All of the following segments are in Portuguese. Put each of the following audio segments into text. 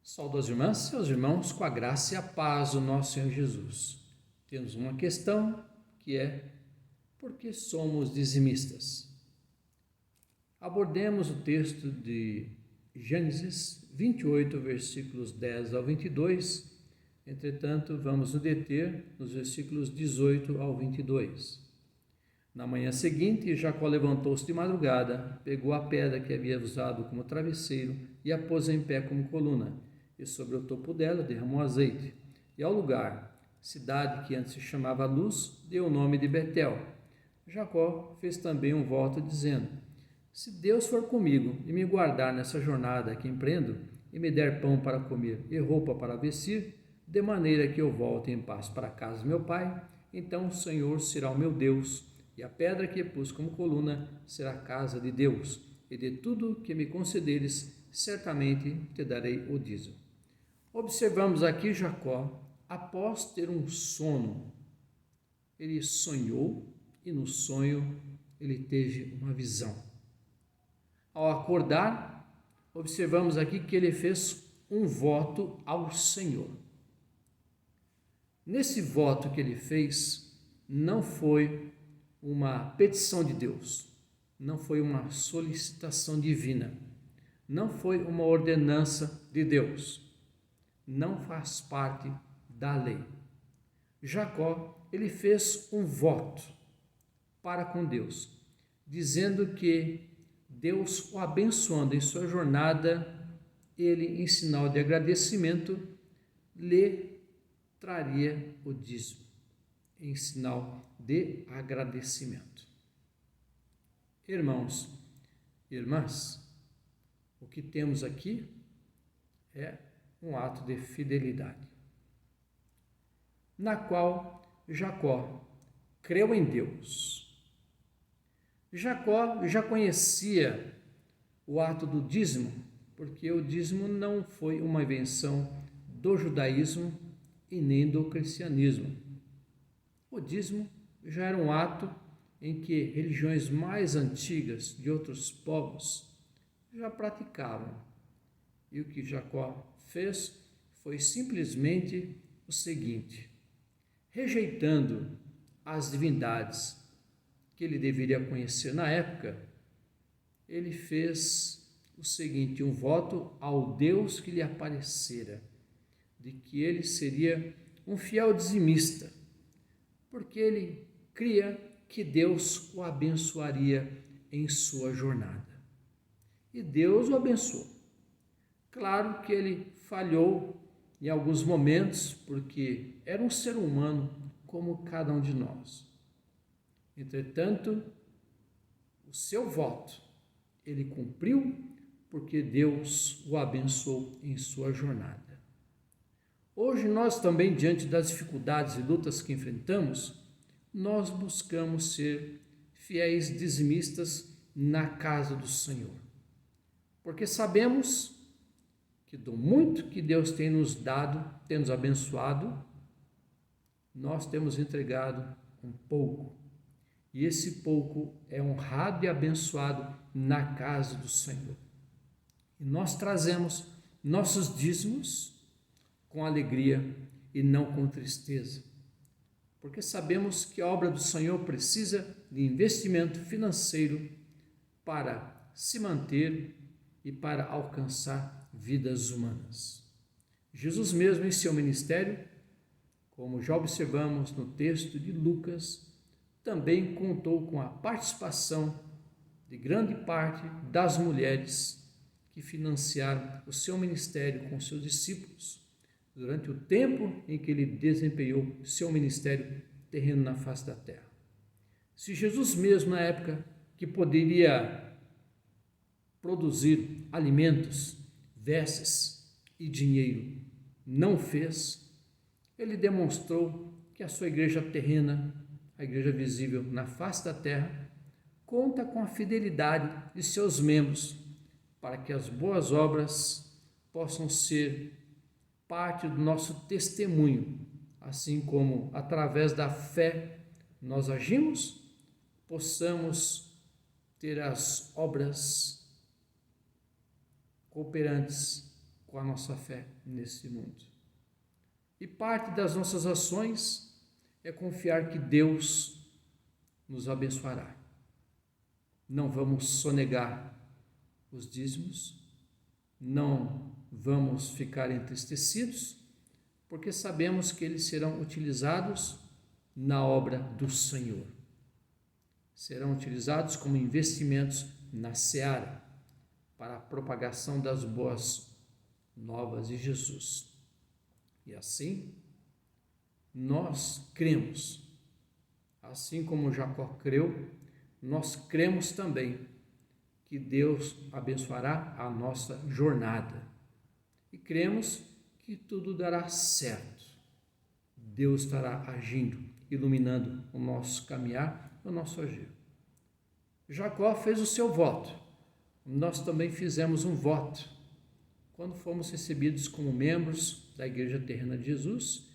Saúdo as irmãs, seus irmãos, com a graça e a paz do nosso Senhor Jesus. Temos uma questão que é: por que somos dizimistas? Abordemos o texto de Gênesis 28, versículos 10 ao 22. Entretanto, vamos nos deter nos versículos 18 ao 22. Na manhã seguinte, Jacó levantou-se de madrugada, pegou a pedra que havia usado como travesseiro e a pôs em pé como coluna, e sobre o topo dela derramou azeite. E ao lugar, cidade que antes se chamava Luz, deu o nome de Betel. Jacó fez também um voto dizendo: se Deus for comigo e me guardar nessa jornada que empreendo, e me der pão para comer e roupa para vestir, de maneira que eu volte em paz para a casa de meu pai, então o Senhor será o meu Deus, e a pedra que pus como coluna será a casa de Deus, e de tudo que me concederes, certamente te darei o dízimo. Observamos aqui Jacó, após ter um sono, ele sonhou e no sonho ele teve uma visão. Ao acordar, observamos aqui que ele fez um voto ao Senhor. Nesse voto que ele fez, não foi uma petição de Deus, não foi uma solicitação divina, não foi uma ordenança de Deus, não faz parte da lei. Jacó, ele fez um voto para com Deus, dizendo que Deus, o abençoando em sua jornada, ele, em sinal de agradecimento, lhe traria o dízimo, em sinal de agradecimento. Irmãos e irmãs, o que temos aqui é um ato de fidelidade, na qual Jacó creu em Deus. Jacó já conhecia o ato do dízimo, porque o dízimo não foi uma invenção do judaísmo e nem do cristianismo. O dízimo já era um ato em que religiões mais antigas de outros povos já praticavam. E o que Jacó fez foi simplesmente o seguinte: rejeitando as divindades que ele deveria conhecer na época, ele fez o seguinte, um voto ao Deus que lhe aparecera, de que ele seria um fiel dizimista, porque ele cria que Deus o abençoaria em sua jornada. E Deus o abençoou. Claro que ele falhou em alguns momentos, porque era um ser humano como cada um de nós. Entretanto, o seu voto ele cumpriu, porque Deus o abençoou em sua jornada. Hoje nós também, diante das dificuldades e lutas que enfrentamos, nós buscamos ser fiéis dizimistas na casa do Senhor, porque sabemos que do muito que Deus tem nos dado, tem nos abençoado, nós temos entregado um pouco, e esse pouco é honrado e abençoado na casa do Senhor. E nós trazemos nossos dízimos com alegria e não com tristeza, porque sabemos que a obra do Senhor precisa de investimento financeiro para se manter e para alcançar vidas humanas. Jesus mesmo, em seu ministério, como já observamos no texto de Lucas, também contou com a participação de grande parte das mulheres que financiaram o seu ministério com seus discípulos durante o tempo em que ele desempenhou seu ministério terreno na face da terra. Se Jesus mesmo, na época que poderia produzir alimentos, vestes e dinheiro, não fez, ele demonstrou que a sua igreja terrena, a igreja visível na face da terra, conta com a fidelidade de seus membros para que as boas obras possam ser parte do nosso testemunho, assim como através da fé nós agimos, possamos ter as obras cooperantes com a nossa fé nesse mundo. E parte das nossas ações é confiar que Deus nos abençoará. Não vamos sonegar os dízimos, não vamos ficar entristecidos, porque sabemos que eles serão utilizados na obra do Senhor. Serão utilizados como investimentos na seara, para a propagação das boas novas de Jesus. E assim, nós cremos, assim como Jacó creu, nós cremos também que Deus abençoará a nossa jornada. E cremos que tudo dará certo. Deus estará agindo, iluminando o nosso caminhar, o nosso agir. Jacó fez o seu voto. Nós também fizemos um voto quando fomos recebidos como membros da Igreja Terrena de Jesus,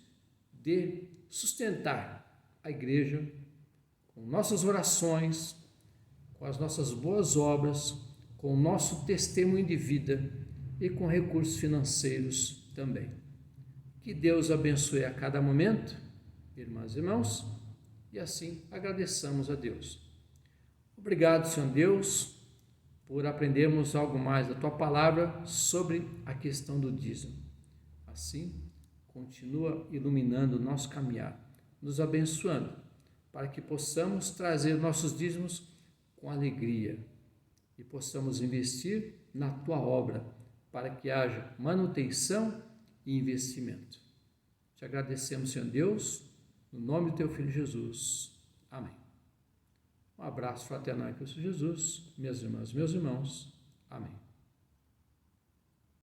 de sustentar a igreja com nossas orações, com as nossas boas obras, com o nosso testemunho de vida e com recursos financeiros também. Que Deus abençoe a cada momento, irmãs e irmãos, e assim agradeçamos a Deus. Obrigado, Senhor Deus, por aprendermos algo mais da Tua Palavra sobre a questão do dízimo. Assim, continua iluminando o nosso caminhar, nos abençoando, para que possamos trazer nossos dízimos com alegria e possamos investir na Tua obra, para que haja manutenção e investimento. Te agradecemos, Senhor Deus, no nome do Teu Filho Jesus. Amém. Um abraço fraternal em Cristo Jesus, minhas irmãs, meus irmãos. Amém.